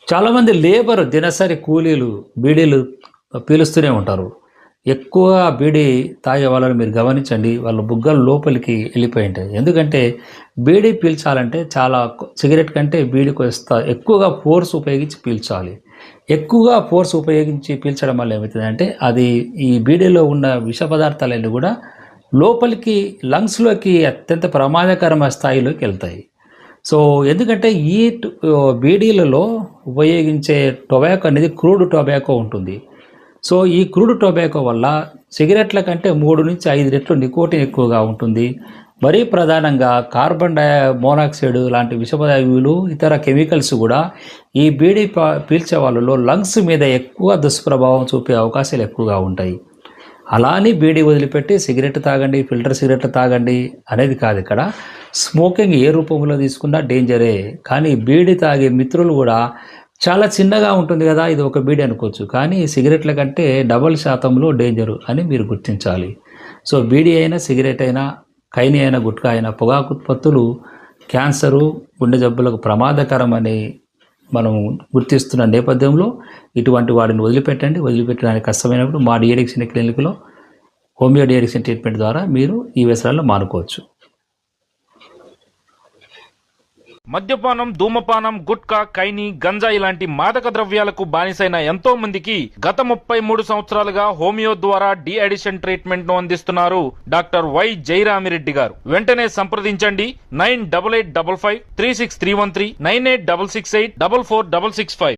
చాలామంది లేబర్ దినసరి కూలీలు బీడీలు పీలుస్తూనే ఉంటారు. ఎక్కువ బీడీ తాగే వాళ్ళని మీరు గమనించండి. వాళ్ళ బుగ్గలు లోపలికి వెళ్ళిపోయి ఉంటాయి. ఎందుకంటే బీడీ పీల్చాలంటే చాలా సిగరెట్ కంటే బీడీ కొస్త ఎక్కువగా ఫోర్స్ ఉపయోగించి పీల్చాలి. ఎక్కువగా ఫోర్స్ ఉపయోగించి పీల్చడం వల్ల ఏమవుతుందంటే అది ఈ బీడీలో ఉన్న విష పదార్థాలన్నీ కూడా లోపలికి లంగ్స్‌లోకి అత్యంత ప్రమాదకరమైన స్థాయిలోకి వెళ్తాయి. సో, ఎందుకంటే బీడీలలో ఉపయోగించే టొబాకో అనేది క్రూడ్ టొబాకో ఉంటుంది. సో, ఈ క్రూడ్ టొబాకో వల్ల సిగరెట్ల కంటే 3-5 రెట్లు నికోటిన్ ఎక్కువగా ఉంటుంది. మరీ ప్రధానంగా కార్బన్ మోనాక్సైడ్ లాంటి విషవాయువులు, ఇతర కెమికల్స్ గూడా ఈ బీడీ పీల్చే వాళ్ళలో లంగ్స్ మీద ఎక్కువ దుష్ప్రభావం చూపే అవకాశాలు ఎక్కువగా ఉంటాయి. అలా అని బీడీ వదిలిపెట్టి సిగరెట్ తాగండి, ఫిల్టర్ సిగరెట్లు తాగండి అనేది కాదు ఇక్కడ. స్మోకింగ్ ఏ రూపంలో తీసుకున్నా డేంజరే. కానీ బీడీ తాగే మిత్రులు గూడా చాలా చిన్నగా ఉంటుంది గదా! ఇది ఒక బీడీ అనుకోవచ్చు. కానీ సిగరెట్ల కంటే డబుల్ శాతంలో డేంజరు అని మీరు గుర్తించాలి. సో, బీడీ అయినా, సిగరెట్ అయినా, ఖైనీ అయినా, గుట్కా అయినా పొగాకు ఉత్పత్తులు క్యాన్సరు, గుండె జబ్బులకు ప్రమాదకరమని మనం గుర్తిస్తున్న నేపథ్యంలో ఇటువంటి వాటిని వదిలిపెట్టండి. వదిలిపెట్టడానికి కష్టమైనప్పుడు మా డి అడిక్షన్ క్లినిక్‌లో హోమియో డి అడిక్షన్ ట్రీట్మెంట్ ద్వారా మీరు ఈ వ్యసనాలను మానుకోవచ్చు. మద్యపానం, ధూమపానం, గుట్కా, ఖైనీ, గంజాయి లాంటి మాదక ద్రవ్యాలకు బానిసైన ఎంతో మందికి గత 33 సంవత్సరాలుగా హోమియో ద్వారా డి అడిక్షన్ ట్రీట్మెంట్ ను అందిస్తున్నారు డాక్టర్ వై జయరామిరెడ్డి గారు. వెంటనే సంప్రదించండి 9885536313 9866844665.